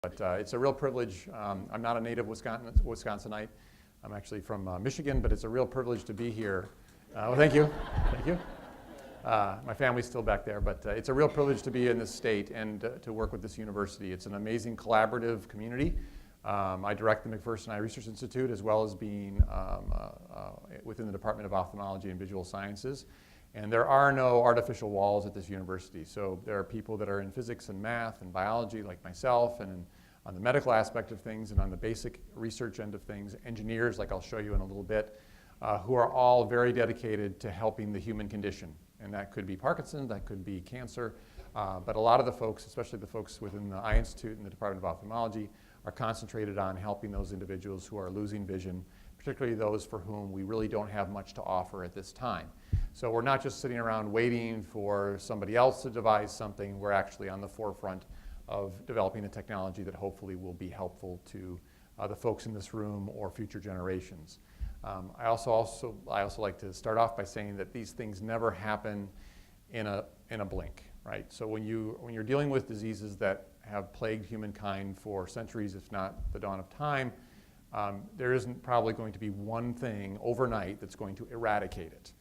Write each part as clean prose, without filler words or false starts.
But it's a real privilege. I'm not a native Wisconsinite. I'm actually from Michigan, but it's a real privilege to be here. Well, thank you. Thank you. My family's still back there, but it's a real privilege to be in this state and to work with this university. It's an amazing collaborative community. I direct the McPherson Eye Research Institute, as well as being within the Department of Ophthalmology and Visual Sciences. And there are no artificial walls at this university. So there are people that are in physics and math and biology like myself, and on the medical aspect of things, and on the basic research end of things, engineers like I'll show you in a little bit, who are all very dedicated to helping the human condition. And that could be Parkinson's, that could be cancer, but a lot of the folks, especially the folks within the Eye Institute and the Department of Ophthalmology, are concentrated on helping those individuals who are losing vision, particularly those for whom we really don't have much to offer at this time. So we're not just sitting around waiting for somebody else to devise something. We're actually on the forefront of developing a technology that hopefully will be helpful to the folks in this room or future generations. I also like to start off by saying that these things never happen in a blink, right? So when you're dealing with diseases that have plagued humankind for centuries, if not the dawn of time, there isn't probably going to be one thing overnight that's going to eradicate it.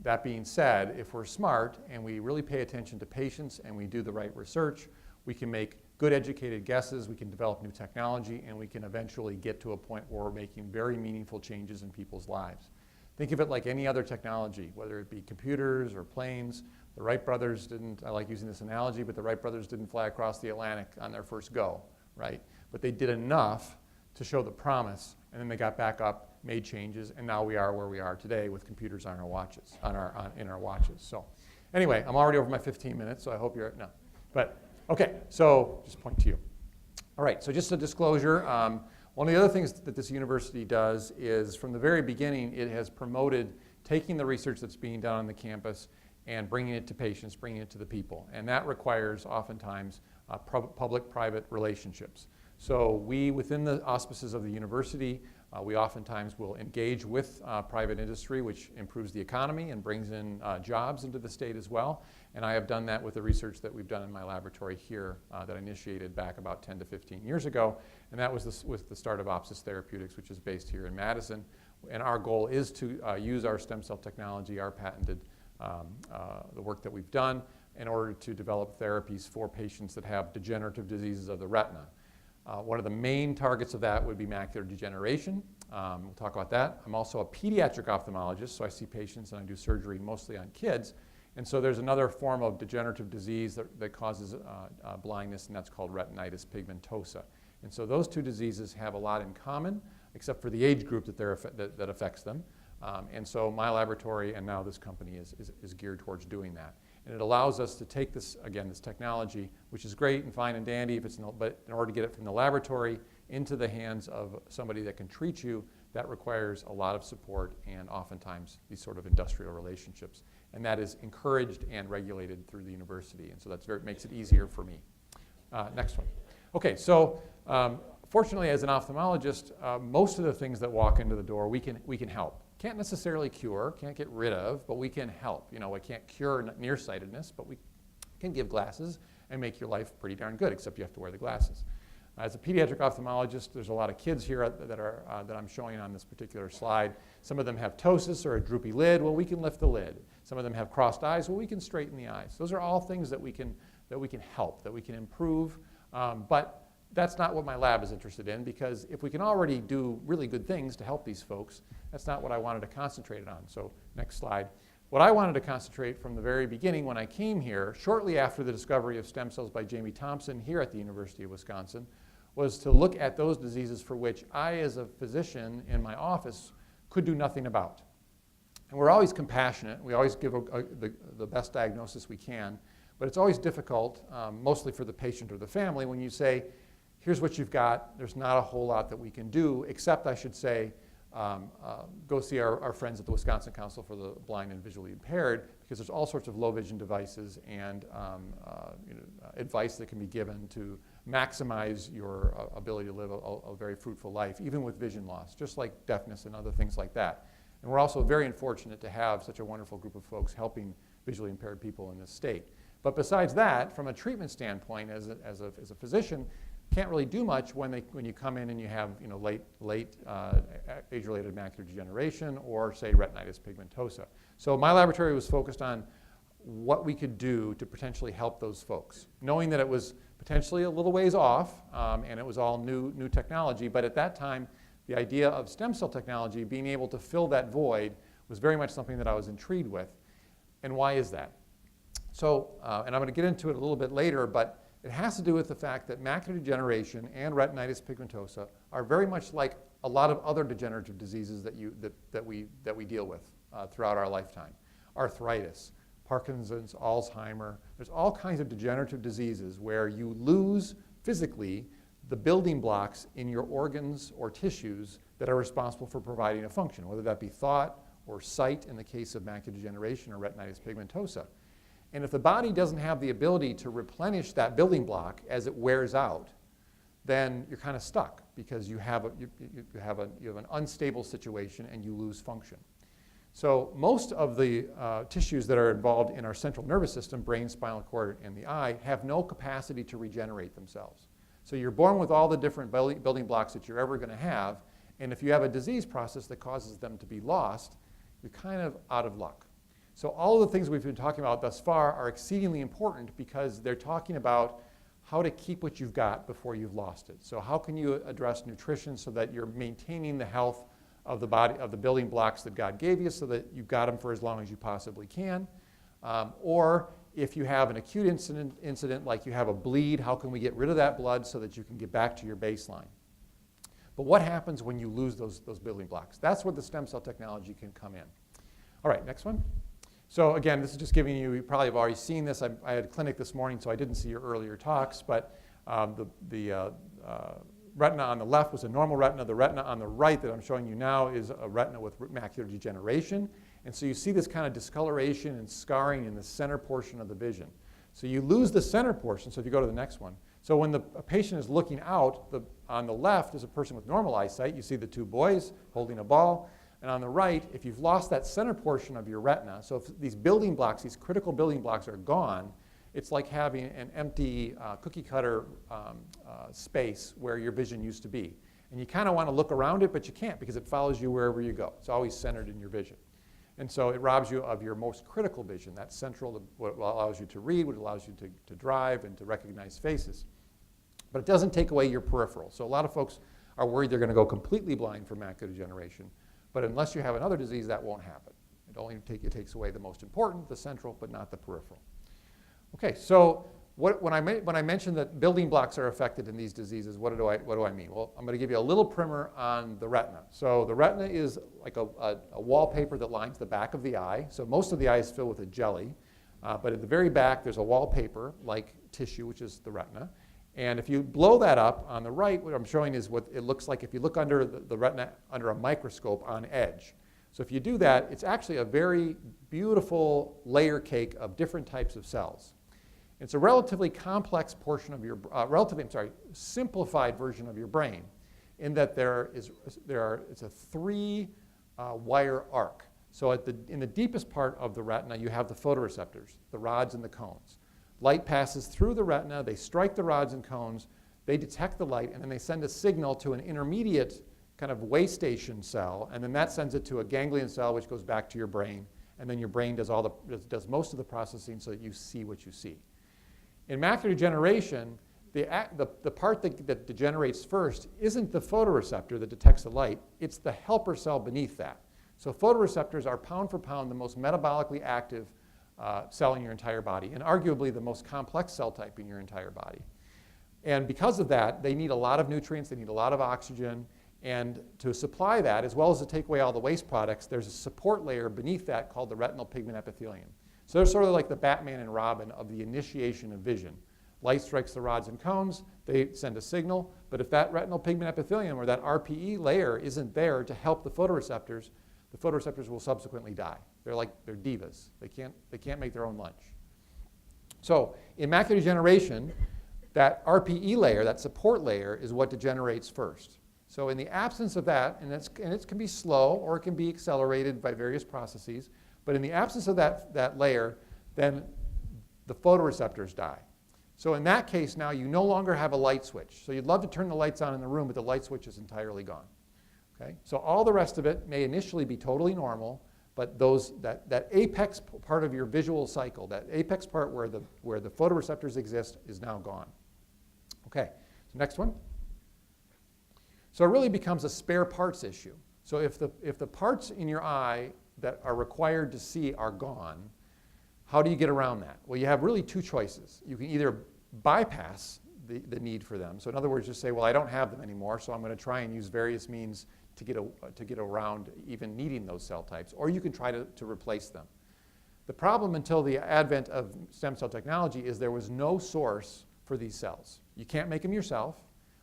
That being said, if we're smart and we really pay attention to patients and we do the right research, we can make good educated guesses, we can develop new technology, and we can eventually get to a point where we're making very meaningful changes in people's lives. Think of it like any other technology, whether it be computers or planes. The Wright brothers didn't, I like using this analogy, but the Wright brothers didn't fly across the Atlantic on their first go, right? But they did enough to show the promise, and then they got back up, made changes, and now we are where we are today with computers on our watches, in our watches. So anyway, I'm already over my 15 minutes, so I hope you're, no. But okay, so just point to you. All right, so just a disclosure. One of the other things that this university does is from the very beginning, it has promoted taking the research that's being done on the campus and bringing it to patients, bringing it to the people. And that requires oftentimes public-private relationships. So we, within the auspices of the university, we oftentimes will engage with private industry, which improves the economy and brings in jobs into the state as well. And I have done that with the research that we've done in my laboratory here that I initiated back about 10 to 15 years ago. And that was with the start of Opsis Therapeutics, which is based here in Madison. And our goal is to use our stem cell technology, our patented, the work that we've done, in order to develop therapies for patients that have degenerative diseases of the retina. One of the main targets of that would be macular degeneration. We'll talk about that. I'm also a pediatric ophthalmologist, so I see patients and I do surgery mostly on kids. And so there's another form of degenerative disease that causes blindness, and that's called retinitis pigmentosa. And so those two diseases have a lot in common, except for the age group that affects them. And so my laboratory and now this company is geared towards doing that. And it allows us to take this, again, this technology, which is great and fine and dandy, but in order to get it from the laboratory into the hands of somebody that can treat you, that requires a lot of support and oftentimes these sort of industrial relationships. And that is encouraged and regulated through the university. And so that makes it easier for me. Next one. Okay, so fortunately as an ophthalmologist, most of the things that walk into the door, we can help. Can't necessarily cure, can't get rid of, but we can help. You know, I can't cure nearsightedness, but we can give glasses and make your life pretty darn good, except you have to wear the glasses. As a pediatric ophthalmologist, there's a lot of kids here that I'm showing on this particular slide. Some of them have ptosis or a droopy lid. Well, we can lift the lid. Some of them have crossed eyes. Well, we can straighten the eyes. Those are all things that we can help, that we can improve. But that's not what my lab is interested in, because if we can already do really good things to help these folks, that's not what I wanted to concentrate on. So next slide. What I wanted to concentrate from the very beginning when I came here, shortly after the discovery of stem cells by Jamie Thompson here at the University of Wisconsin, was to look at those diseases for which I, as a physician in my office, could do nothing about. And we're always compassionate. We always give the best diagnosis we can. But it's always difficult, mostly for the patient or the family, when you say, here's what you've got. There's not a whole lot that we can do, except I should say, go see our friends at the Wisconsin Council for the Blind and Visually Impaired, because there's all sorts of low vision devices and advice that can be given to maximize your ability to live a very fruitful life, even with vision loss, just like deafness and other things like that. And we're also very unfortunate to have such a wonderful group of folks helping visually impaired people in this state. But besides that, from a treatment standpoint, as a physician, can't really do much when you come in and you have late age-related macular degeneration or, say, retinitis pigmentosa. So my laboratory was focused on what we could do to potentially help those folks, knowing that it was potentially a little ways off, and it was all new technology. But at that time, the idea of stem cell technology being able to fill that void was very much something that I was intrigued with. And why is that? So, and I'm going to get into it a little bit later, but it has to do with the fact that macular degeneration and retinitis pigmentosa are very much like a lot of other degenerative diseases that we deal with throughout our lifetime. Arthritis, Parkinson's, Alzheimer. There's all kinds of degenerative diseases where you lose physically the building blocks in your organs or tissues that are responsible for providing a function, whether that be thought or sight in the case of macular degeneration or retinitis pigmentosa. And if the body doesn't have the ability to replenish that building block as it wears out, then you're kind of stuck because you have an unstable situation and you lose function. So most of the tissues that are involved in our central nervous system, brain, spinal cord, and the eye, have no capacity to regenerate themselves. So you're born with all the different building blocks that you're ever going to have, and if you have a disease process that causes them to be lost, you're kind of out of luck. So all of the things we've been talking about thus far are exceedingly important because they're talking about how to keep what you've got before you've lost it. So how can you address nutrition so that you're maintaining the health of the body, of the building blocks that God gave you so that you've got them for as long as you possibly can. Or if you have an acute incident like you have a bleed, how can we get rid of that blood so that you can get back to your baseline? But what happens when you lose those building blocks? That's where the stem cell technology can come in. All right, next one. So again, this is just giving you probably have already seen this. I had a clinic this morning, so I didn't see your earlier talks, but the retina on the left was a normal retina. The retina on the right that I'm showing you now is a retina with macular degeneration. And so you see this kind of discoloration and scarring in the center portion of the vision. So you lose the center portion. So if you go to the next one. So when a patient is looking out, on the left is a person with normal eyesight. You see the two boys holding a ball. And on the right, if you've lost that center portion of your retina, so if these building blocks, these critical building blocks are gone, it's like having an empty cookie cutter space where your vision used to be. And you kind of want to look around it, but you can't because it follows you wherever you go. It's always centered in your vision. And so it robs you of your most critical vision, that central, what allows you to read, what allows you to drive and to recognize faces. But it doesn't take away your peripheral. So a lot of folks are worried they're going to go completely blind from macular degeneration. But unless you have another disease, that won't happen. It takes away the most important, the central, but not the peripheral. Okay, so when I mention that building blocks are affected in these diseases, what do I mean? Well, I'm going to give you a little primer on the retina. So the retina is like a wallpaper that lines the back of the eye. So most of the eye is filled with a jelly, but at the very back there's a wallpaper like tissue, which is the retina. And if you blow that up on the right, what I'm showing is what it looks like if you look under the retina under a microscope on edge. So if you do that, it's actually a very beautiful layer cake of different types of cells. It's a relatively complex portion of your, simplified version of your brain in that it's a three-wire arc. So in the deepest part of the retina, you have the photoreceptors, the rods and the cones. Light passes through the retina, they strike the rods and cones, they detect the light, and then they send a signal to an intermediate kind of way station cell, and then that sends it to a ganglion cell, which goes back to your brain, and then your brain does most of the processing so that you see what you see. In macular degeneration, the part that degenerates first isn't the photoreceptor that detects the light, it's the helper cell beneath that. So photoreceptors are pound for pound the most metabolically active cell in your entire body, and arguably the most complex cell type in your entire body. And because of that, they need a lot of nutrients, they need a lot of oxygen, and to supply that, as well as to take away all the waste products, there's a support layer beneath that called the retinal pigment epithelium. So they're sort of like the Batman and Robin of the initiation of vision. Light strikes the rods and cones, they send a signal, but if that retinal pigment epithelium or that RPE layer isn't there to help the photoreceptors will subsequently die. They're divas. They can't make their own lunch. So in macular degeneration, that RPE layer, that support layer, is what degenerates first. So in the absence of that, and it can be slow or it can be accelerated by various processes, but in the absence of that layer, then the photoreceptors die. So in that case now you no longer have a light switch. So you'd love to turn the lights on in the room, but the light switch is entirely gone. Okay? So all the rest of it may initially be totally normal, but that apex part of your visual cycle, that apex part where the photoreceptors exist, is now gone. Okay, so next one. So it really becomes a spare parts issue. So if the parts in your eye that are required to see are gone, how do you get around that? Well, you have really two choices. You can either bypass the need for them. So in other words, just say, well, I don't have them anymore, so I'm going to try and use various means to get around even needing those cell types, or you can try to replace them. The problem until the advent of stem cell technology is there was no source for these cells. You can't make them yourself.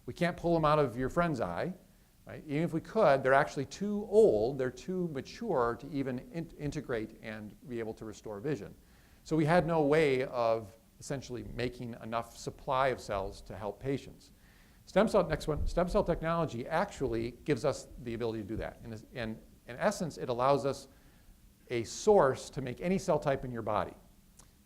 We can't pull them out of your friend's eye. Right? Even if we could, they're actually too old, they're too mature to even integrate and be able to restore vision. So we had no way of essentially making enough supply of cells to help patients. Stem cell technology actually gives us the ability to do that. In essence, it allows us a source to make any cell type in your body.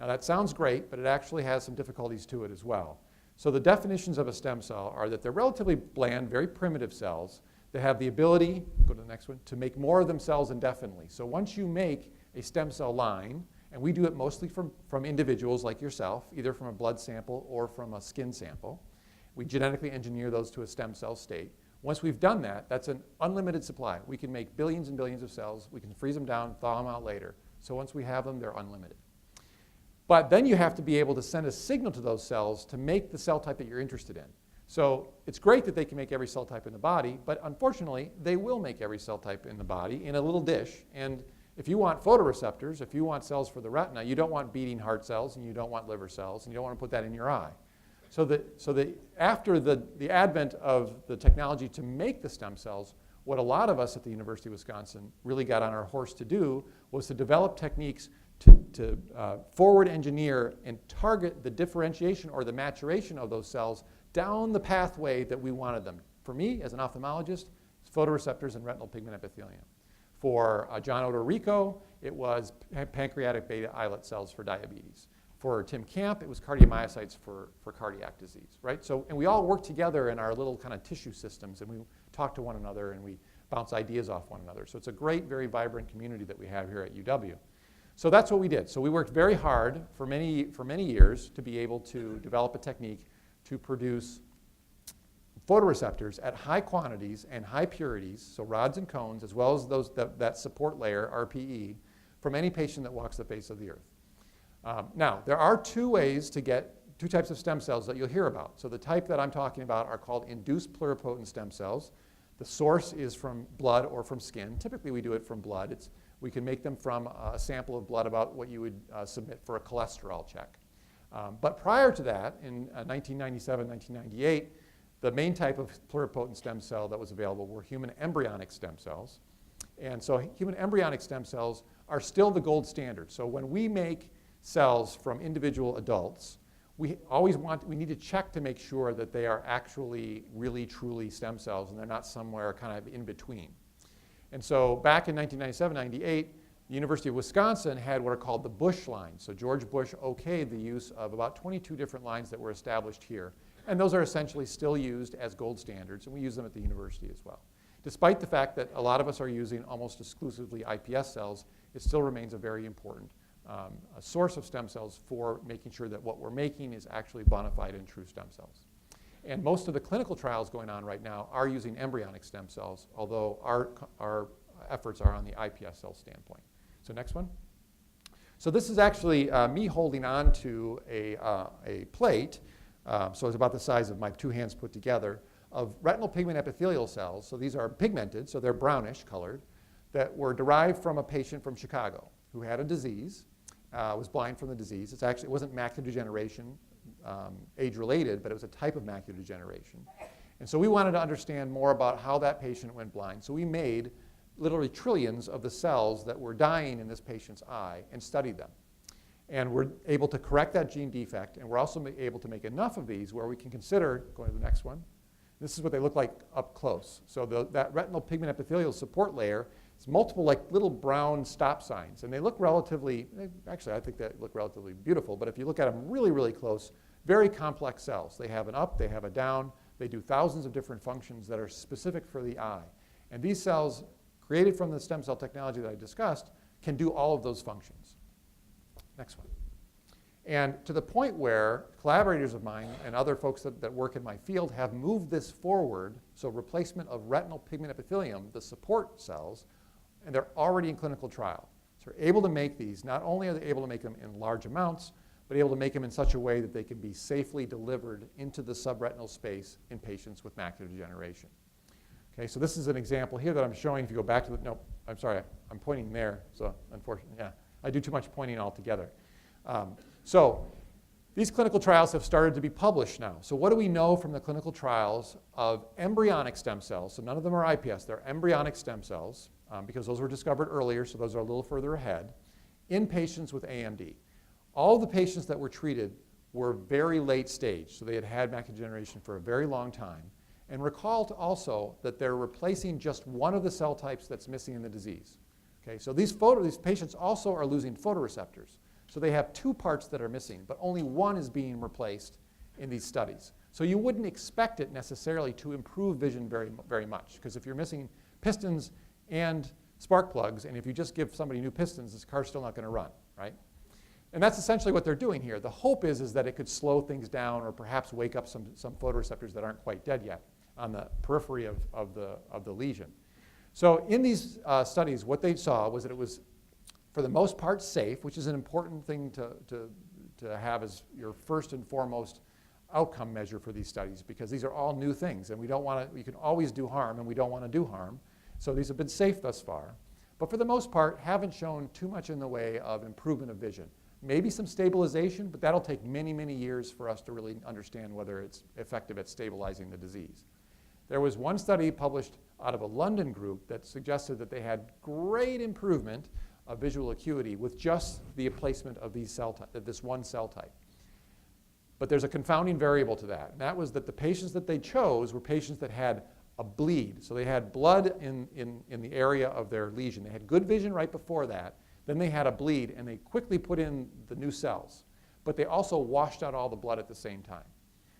Now that sounds great, but it actually has some difficulties to it as well. So the definitions of a stem cell are that they're relatively bland, very primitive cells that have the ability, go to the next one, to make more of themselves indefinitely. So once you make a stem cell line, and we do it mostly from individuals like yourself, either from a blood sample or from a skin sample, we genetically engineer those to a stem cell state. Once we've done that, that's an unlimited supply. We can make billions and billions of cells. We can freeze them down, thaw them out later. So once we have them, they're unlimited. But then you have to be able to send a signal to those cells to make the cell type that you're interested in. So it's great that they can make every cell type in the body, but unfortunately, they will make every cell type in the body in a little dish. And if you want photoreceptors, if you want cells for the retina, you don't want beating heart cells, and you don't want liver cells, and you don't want to put that in your eye. After the advent of the technology to make the stem cells, what a lot of us at the University of Wisconsin really got on our horse to do was to develop techniques to forward engineer and target the differentiation or the maturation of those cells down the pathway that we wanted them. For me, as an ophthalmologist, it's photoreceptors and retinal pigment epithelium. For John Odorico, it was pancreatic beta islet cells for diabetes. For Tim Camp, it was cardiomyocytes for cardiac disease, right? So, and we all work together in our little kind of tissue systems, and we talk to one another, and we bounce ideas off one another. So it's a great, very vibrant community that we have here at UW. So that's what we did. So we worked very hard for many years to be able to develop a technique to produce photoreceptors at high quantities and high purities, so rods and cones, as well as that support layer, RPE, from any patient that walks the face of the earth. Now, there are two ways to get two types of stem cells that you'll hear about. So the type that I'm talking about are called induced pluripotent stem cells. The source is from blood or from skin. Typically, we do it from blood. We can make them from a sample of blood about what you would submit for a cholesterol check. But prior to that, in 1997, 1998, the main type of pluripotent stem cell that was available were human embryonic stem cells. And so human embryonic stem cells are still the gold standard. So when we make cells from individual adults, we need to check to make sure that they are actually really truly stem cells and they're not somewhere kind of in between. And so back in 1997, 98, the University of Wisconsin had what are called the Bush lines. So George Bush okayed the use of about 22 different lines that were established here. And those are essentially still used as gold standards, and we use them at the university as well. Despite the fact that a lot of us are using almost exclusively iPS cells, it still remains a very important a source of stem cells for making sure that what we're making is actually bona fide and true stem cells. And most of the clinical trials going on right now are using embryonic stem cells, although our efforts are on the iPS cell standpoint. So next one. So this is actually me holding on to a plate, so it's about the size of my two hands put together, of retinal pigment epithelial cells. So these are pigmented, so they're brownish colored, that were derived from a patient from Chicago who had a disease, was blind from the disease. It wasn't macular degeneration, age-related, but it was a type of macular degeneration. And so we wanted to understand more about how that patient went blind. So we made literally trillions of the cells that were dying in this patient's eye and studied them. And we're able to correct that gene defect, and we're also able to make enough of these where we can consider, going to the next one, this is what they look like up close. So that retinal pigment epithelial support layer is multiple like little brown stop signs, and they look relatively, actually I think they look relatively beautiful, but if you look at them really, really close, very complex cells. They have an up, they have a down, they do thousands of different functions that are specific for the eye. And these cells, created from the stem cell technology that I discussed, can do all of those functions. Next one. And to the point where collaborators of mine and other folks that work in my field have moved this forward, so replacement of retinal pigment epithelium, the support cells, and they're already in clinical trial. So we're able to make these. Not only are they able to make them in large amounts, but able to make them in such a way that they can be safely delivered into the subretinal space in patients with macular degeneration. Okay, so this is an example here that I'm showing. If you go back to the, no, I'm sorry, I'm pointing there. So unfortunately, yeah, I do too much pointing altogether. So these clinical trials have started to be published now. So what do we know from the clinical trials of embryonic stem cells? So none of them are iPS. They're embryonic stem cells because those were discovered earlier, so those are a little further ahead, in patients with AMD. All of the patients that were treated were very late stage, so they had had macular degeneration for a very long time. And recall also that they're replacing just one of the cell types that's missing in the disease. Okay, so these patients also are losing photoreceptors. So they have two parts that are missing, but only one is being replaced in these studies. So you wouldn't expect it necessarily to improve vision very, very much, because if you're missing pistons and spark plugs, and if you just give somebody new pistons, this car's still not going to run, right? And that's essentially what they're doing here. The hope is that it could slow things down or perhaps wake up some photoreceptors that aren't quite dead yet on the periphery of the lesion. So in these studies, what they saw was that it was, for the most part, safe, which is an important thing to have as your first and foremost outcome measure for these studies, because these are all new things, and we don't want to, you can always do harm, and we don't want to do harm. So these have been safe thus far, but for the most part, haven't shown too much in the way of improvement of vision. Maybe some stabilization, but that'll take many, many years for us to really understand whether it's effective at stabilizing the disease. There was one study published out of a London group that suggested that they had great improvement of visual acuity with just the placement of these this one cell type. But there's a confounding variable to that, and that was that the patients that they chose were patients that had a bleed. So they had blood in the area of their lesion. They had good vision right before that. Then they had a bleed, and they quickly put in the new cells. But they also washed out all the blood at the same time.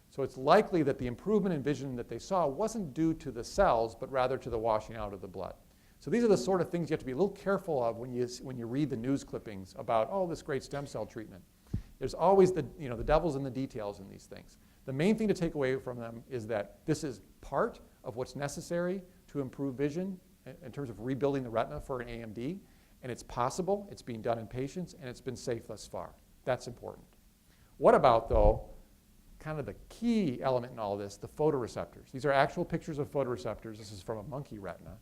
So it's likely that the improvement in vision that they saw wasn't due to the cells, but rather to the washing out of the blood. So these are the sort of things you have to be a little careful of when you read the news clippings about, oh, this great stem cell treatment. There's always the devil's in the details in these things. The main thing to take away from them is that this is part of what's necessary to improve vision in terms of rebuilding the retina for an AMD. And it's possible, it's being done in patients, and it's been safe thus far. That's important. What about, though, kind of the key element in all this, the photoreceptors? These are actual pictures of photoreceptors. This is from a monkey retina.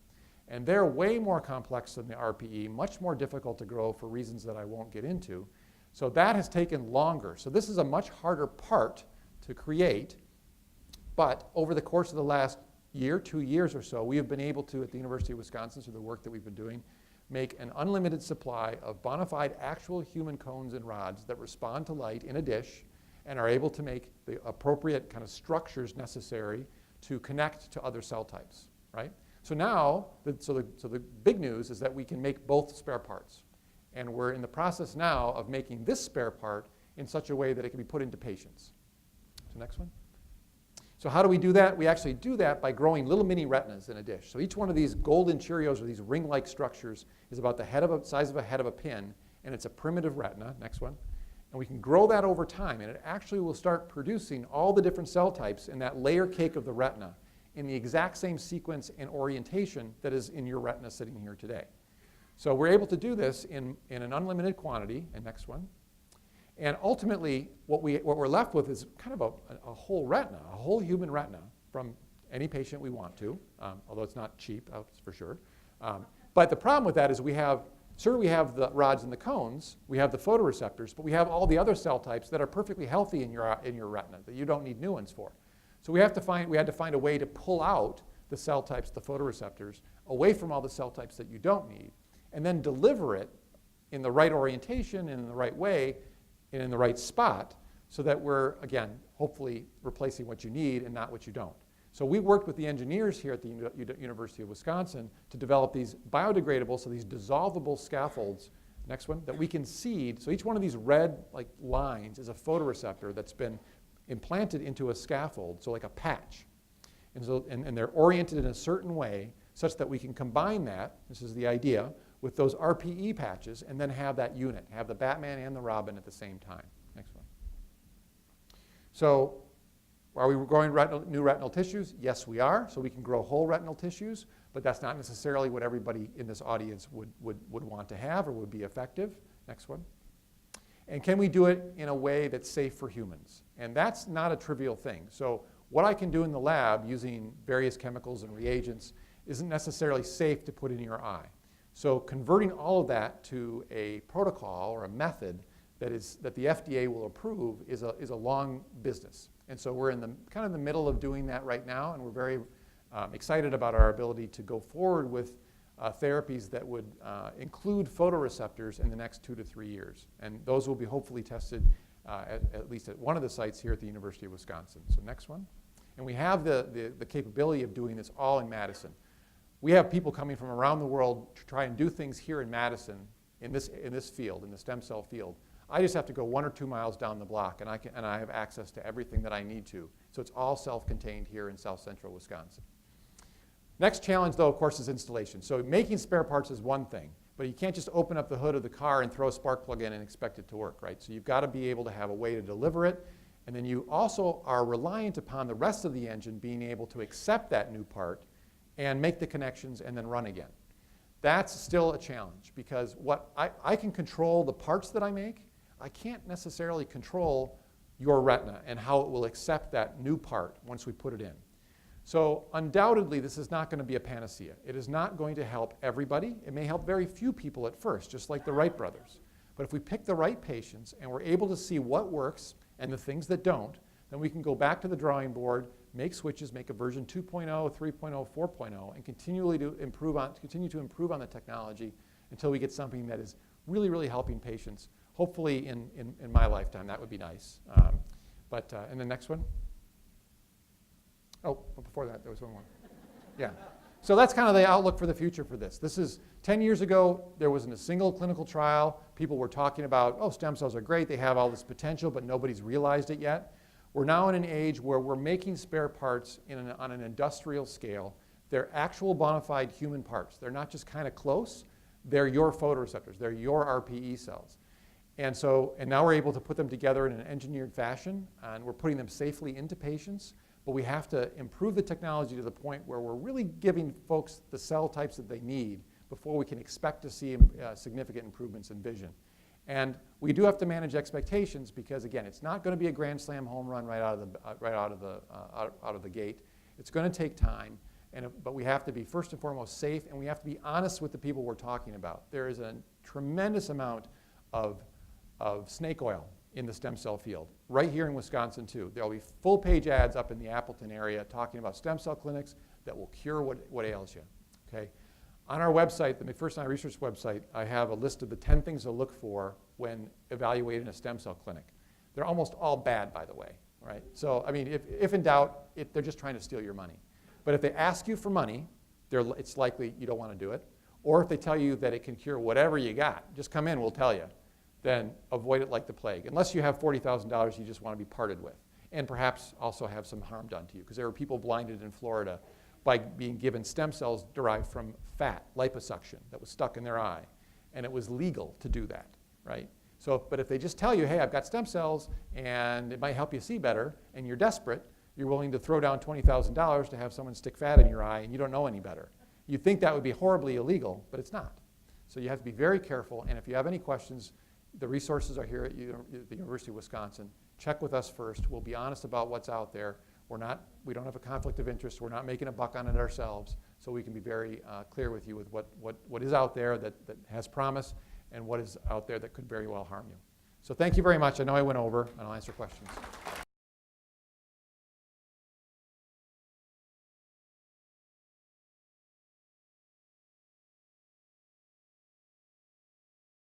And they're way more complex than the RPE, much more difficult to grow for reasons that I won't get into. So that has taken longer. So this is a much harder part to create. But over the course of the last year, 2 years or so, we have been able to, at the University of Wisconsin, through the work that we've been doing, make an unlimited supply of bona fide actual human cones and rods that respond to light in a dish and are able to make the appropriate kind of structures necessary to connect to other cell types, right? So now, the big news is that we can make both spare parts. And we're in the process now of making this spare part in such a way that it can be put into patients. So next one. So how do we do that? We actually do that by growing little mini retinas in a dish. So each one of these golden Cheerios or these ring-like structures is about the size of a head of a pin, and it's a primitive retina. Next one. And we can grow that over time, and it actually will start producing all the different cell types in that layer cake of the retina in the exact same sequence and orientation that is in your retina sitting here today. So we're able to do this in an unlimited quantity. And next one. And ultimately, what we're left with is kind of a whole retina, a whole human retina from any patient we want to, although it's not cheap, that's for sure. But the problem with that is we have the rods and the cones, we have the photoreceptors, but we have all the other cell types that are perfectly healthy in your retina that you don't need new ones for. So we had to find a way to pull out the cell types, the photoreceptors, away from all the cell types that you don't need, and then deliver it in the right orientation and in the right way and in the right spot so that we're, again, hopefully replacing what you need and not what you don't. So we worked with the engineers here at the University of Wisconsin to develop these biodegradable, so these dissolvable scaffolds, next one, that we can seed. So each one of these red lines is a photoreceptor that's been implanted into a scaffold, so like a patch. And they're oriented in a certain way such that we can combine that, this is the idea, with those RPE patches and then have that unit, have the Batman and the Robin at the same time. Next one. So are we growing new retinal tissues? Yes, we are. So we can grow whole retinal tissues, but that's not necessarily what everybody in this audience would want to have or would be effective. Next one. And can we do it in a way that's safe for humans? And that's not a trivial thing. So what I can do in the lab using various chemicals and reagents isn't necessarily safe to put in your eye. So converting all of that to a protocol or a method that the FDA will approve is a long business. And so we're in the kind of the middle of doing that right now, and we're very excited about our ability to go forward with therapies that would include photoreceptors in the next 2 to 3 years. And those will be hopefully tested at least at one of the sites here at the University of Wisconsin. So next one. And we have the capability of doing this all in Madison. We have people coming from around the world to try and do things here in Madison in this field, in the stem cell field. I just have to go 1 or 2 miles down the block, and I have access to everything that I need to. So it's all self-contained here in South Central Wisconsin. Next challenge, though, of course, is installation. So making spare parts is one thing, but you can't just open up the hood of the car and throw a spark plug in and expect it to work, right? So you've got to be able to have a way to deliver it, and then you also are reliant upon the rest of the engine being able to accept that new part and make the connections and then run again. That's still a challenge because I can control the parts that I make. I can't necessarily control your retina and how it will accept that new part once we put it in. So undoubtedly, this is not going to be a panacea. It is not going to help everybody. It may help very few people at first, just like the Wright brothers. But if we pick the right patients and we're able to see what works and the things that don't, then we can go back to the drawing board, make switches, make a version 2.0, 3.0, 4.0, and continue to improve on the technology until we get something that is really, really helping patients. Hopefully in my lifetime, that would be nice. And the next one. Oh, before that, there was one more. Yeah. So that's kind of the outlook for the future for this. This is 10 years ago, there wasn't a single clinical trial. People were talking about, oh, stem cells are great. They have all this potential, but nobody's realized it yet. We're now in an age where we're making spare parts on an industrial scale. They're actual bona fide human parts. They're not just kind of close. They're your photoreceptors. They're your RPE cells. And now we're able to put them together in an engineered fashion, and we're putting them safely into patients. But we have to improve the technology to the point where we're really giving folks the cell types that they need before we can expect to see significant improvements in vision. And we do have to manage expectations because, again, it's not going to be a grand slam home run right out of the gate. It's going to take time, but we have to be first and foremost safe, and we have to be honest with the people we're talking about. There is a tremendous amount of snake oil in the stem cell field, right here in Wisconsin too. There will be full-page ads up in the Appleton area talking about stem cell clinics that will cure what ails you. Okay? On our website, the McPherson Eye Research website, I have a list of the 10 things to look for when evaluating a stem cell clinic. They're almost all bad, by the way, right? So, I mean, if in doubt, they're just trying to steal your money. But if they ask you for money, it's likely you don't want to do it. Or if they tell you that it can cure whatever you got, just come in, we'll tell you. Then avoid it like the plague, unless you have $40,000 you just want to be parted with, and perhaps also have some harm done to you, because there were people blinded in Florida by being given stem cells derived from fat, liposuction, that was stuck in their eye, and it was legal to do that, right? So, but if they just tell you, hey, I've got stem cells, and it might help you see better, and you're desperate, you're willing to throw down $20,000 to have someone stick fat in your eye, and you don't know any better. You'd think that would be horribly illegal, but it's not. So you have to be very careful, and if you have any questions, the resources are here at the University of Wisconsin. Check with us first. We'll be honest about what's out there. We don't have a conflict of interest. We're not making a buck on it ourselves. So we can be very clear with you with what is out there that has promise and what is out there that could very well harm you. So thank you very much. I know I went over, and I'll answer questions.